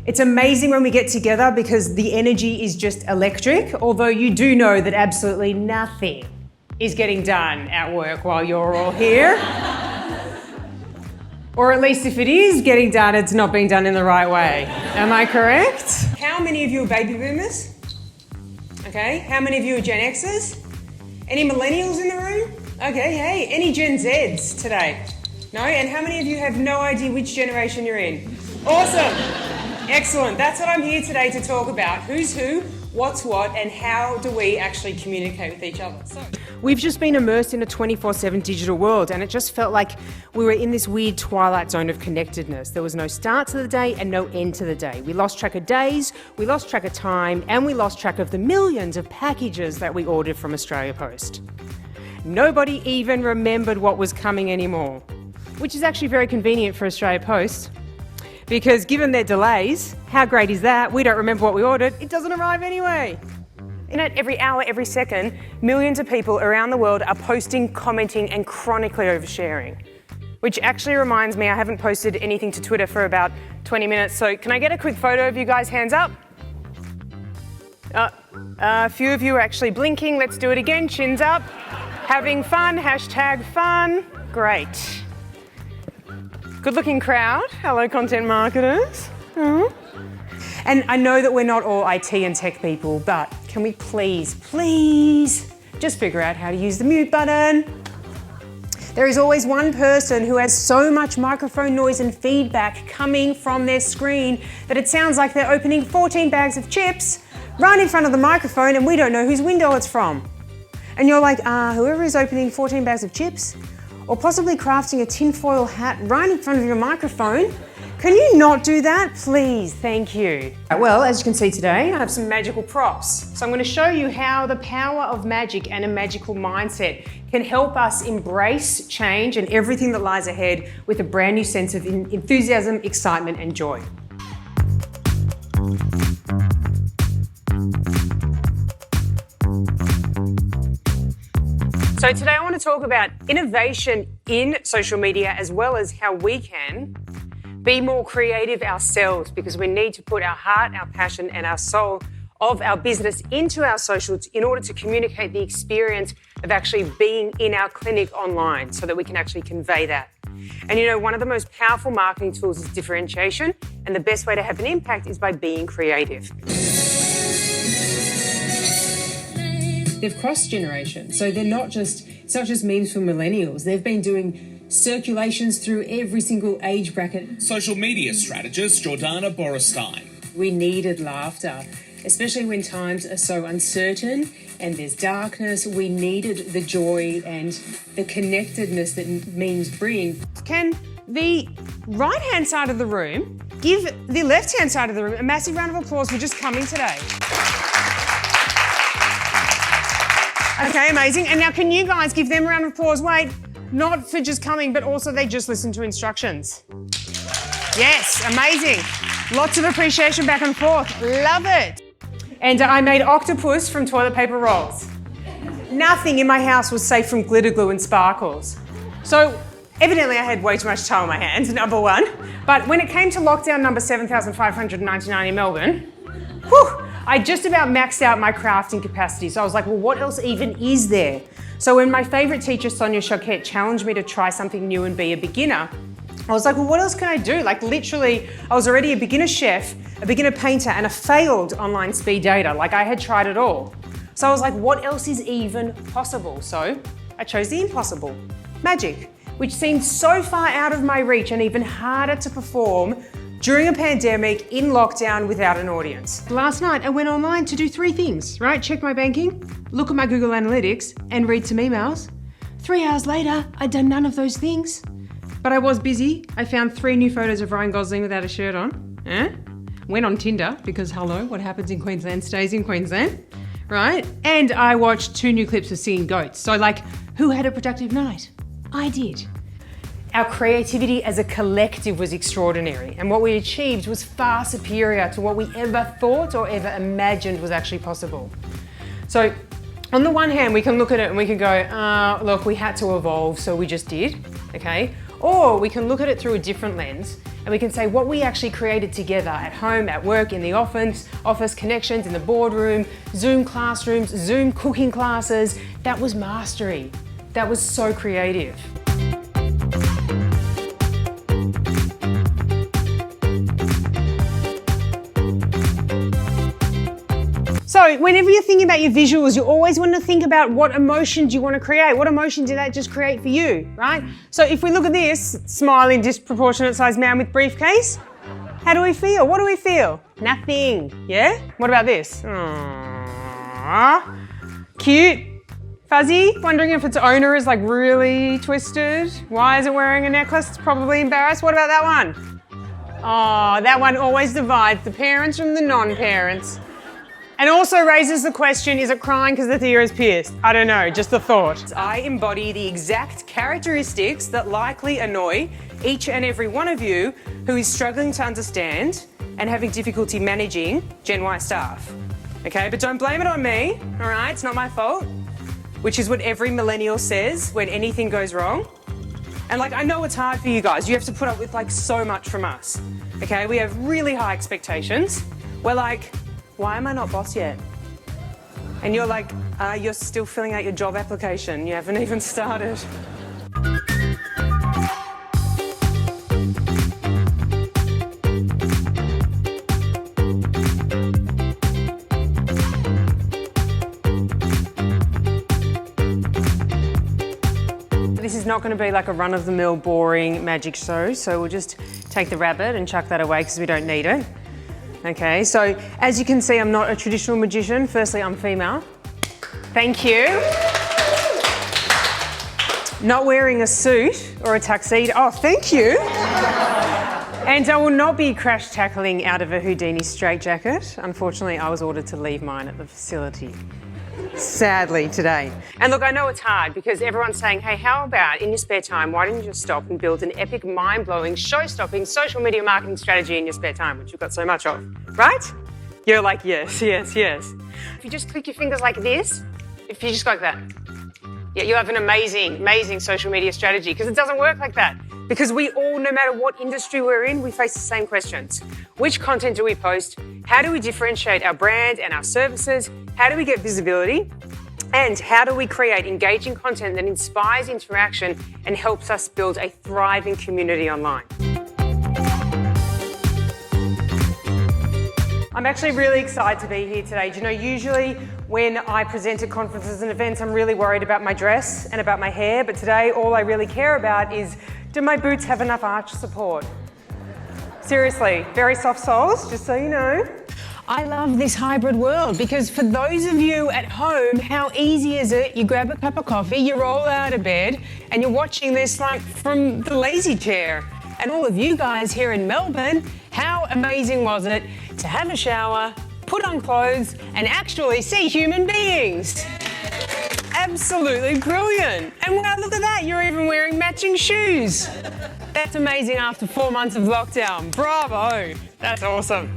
It's amazing when we get together because the energy is just electric, although you do know that absolutely nothing is getting done at work while you're all here. Or at least if it is getting done, it's not being done in the right way. Am I correct? How many of you are baby boomers? Okay, how many of you are Gen Xers? Any millennials in the room? Okay, hey, any Gen Zs today? No? And how many of you have no idea which generation you're in? Awesome. Excellent. That's what I'm here today to talk about. Who's who, what's what, and how do we actually communicate with each other? So, we've just been immersed in a 24/7 digital world, and it just felt like we were in this weird twilight zone of connectedness. There was no start to the day and no end to the day. We lost track of days, we lost track of time, and we lost track of the millions of packages that we ordered from Australia Post. Nobody even remembered what was coming anymore, which is actually very convenient for Australia Post. Because given their delays, how great is that? We don't remember what we ordered, it doesn't arrive anyway. And at every hour, every second, millions of people around the world are posting, commenting, and chronically oversharing. Which actually reminds me, I haven't posted anything to Twitter for about 20 minutes, so can I get a quick photo of you guys? Hands up. A few of you are actually blinking, let's do it again, chins up. Having fun, hashtag fun, great. Good looking crowd, hello content marketers. And I know that we're not all IT and tech people, but can we please just figure out how to use the mute button? There is always one person who has so much microphone noise and feedback coming from their screen that it sounds like they're opening 14 bags of chips right in front of the microphone and we don't know whose window it's from. And you're like, whoever is opening 14 bags of chips, or possibly crafting a tinfoil hat right in front of your microphone. Can you not do that? Please, thank you. Well, as you can see today, I have some magical props. So I'm going to show you how the power of magic and a magical mindset can help us embrace change and everything that lies ahead with a brand new sense of enthusiasm, excitement, and joy. So today I want to talk about innovation in social media as well as how we can be more creative ourselves, because we need to put our heart, our passion and our soul of our business into our socials in order to communicate the experience of actually being in our clinic online so that we can actually convey that. And you know, one of the most powerful marketing tools is differentiation, and the best way to have an impact is by being creative. They've crossed generations, so it's not just memes for millennials. They've been doing circulations through every single age bracket. Social media strategist Jordana Borensztajn. We needed laughter, especially when times are so uncertain and there's darkness. We needed the joy and the connectedness that memes bring. Can the right-hand side of the room give the left-hand side of the room a massive round of applause for just coming today? Okay, amazing. And now can you guys give them a round of applause? Wait, not for just coming, but also they just listened to instructions. Yes, amazing. Lots of appreciation back and forth. Love it. And I made octopus from toilet paper rolls. Nothing in my house was safe from glitter glue and sparkles. So evidently I had way too much time on my hands, number one. But when it came to lockdown number 7,599 in Melbourne, whew, I just about maxed out my crafting capacity. So I was like, well, what else even is there? So when my favorite teacher, Sonia Choquette, challenged me to try something new and be a beginner, I was like, well, what else can I do? Like literally, I was already a beginner chef, a beginner painter, and a failed online speed dater. Like I had tried it all. So I was like, what else is even possible? So I chose the impossible, magic, which seemed so far out of my reach and even harder to perform during a pandemic in lockdown without an audience. Last night, I went online to do 3 things, right? Check my banking, look at my Google Analytics, and read some emails. 3 hours later, I'd done none of those things. But I was busy. I found 3 new photos of Ryan Gosling without a shirt on. Went on Tinder, because hello, what happens in Queensland stays in Queensland, right? And I watched 2 new clips of singing goats. So like, who had a productive night? I did. Our creativity as a collective was extraordinary, and what we achieved was far superior to what we ever thought or ever imagined was actually possible. So on the one hand, we can look at it and we can go, look, we had to evolve, so we just did, okay? Or we can look at it through a different lens and we can say what we actually created together at home, at work, in the office connections, in the boardroom, Zoom classrooms, Zoom cooking classes. That was mastery. That was so creative. So whenever you're thinking about your visuals, you always want to think about what emotions you want to create. What emotion did that just create for you, right? So if we look at this smiling, disproportionate sized man with briefcase, how do we feel? What do we feel? Nothing, yeah? What about this? Aww. Cute, fuzzy, wondering if its owner is like really twisted. Why is it wearing a necklace? It's probably embarrassed. What about that one? Oh, that one always divides the parents from the non-parents. And also raises the question, is it crying because the ear is pierced? I don't know, just a thought. I embody the exact characteristics that likely annoy each and every one of you who is struggling to understand and having difficulty managing Gen Y staff. Okay, but don't blame it on me, all right? It's not my fault, which is what every millennial says when anything goes wrong. And like, I know it's hard for you guys. You have to put up with like so much from us, okay? We have really high expectations. We're like, why am I not boss yet? And you're like, you're still filling out your job application. You haven't even started. This is not going to be like a run-of-the-mill boring magic show, so we'll just take the rabbit and chuck that away because we don't need it. Okay, so as you can see, I'm not a traditional magician. Firstly, I'm female. Thank you. Not wearing a suit or a tuxedo. Oh, thank you. And I will not be crash tackling out of a Houdini straitjacket. Unfortunately, I was ordered to leave mine at the facility. Sadly today. And look, I know it's hard because everyone's saying, hey, how about in your spare time, why don't you just stop and build an epic, mind-blowing, show-stopping social media marketing strategy in your spare time, which you've got so much of, right? You're like, yes, yes, yes. If you just click your fingers like this, if you just go like that, yeah, you have an amazing, amazing social media strategy because it doesn't work like that. Because we all, no matter what industry we're in, we face the same questions. Which content do we post? How do we differentiate our brand and our services? How do we get visibility? And how do we create engaging content that inspires interaction and helps us build a thriving community online? I'm actually really excited to be here today. Do you know, usually when I present at conferences and events, I'm really worried about my dress and about my hair, but today all I really care about is, do my boots have enough arch support? Seriously, very soft soles, just so you know. I love this hybrid world because for those of you at home, how easy is it? You grab a cup of coffee, you roll out of bed, and you're watching this like from the lazy chair. And all of you guys here in Melbourne, how amazing was it to have a shower, put on clothes, and actually see human beings? Absolutely brilliant. And wow, look at that, you're even wearing matching shoes. That's amazing after 4 months of lockdown. Bravo, that's awesome.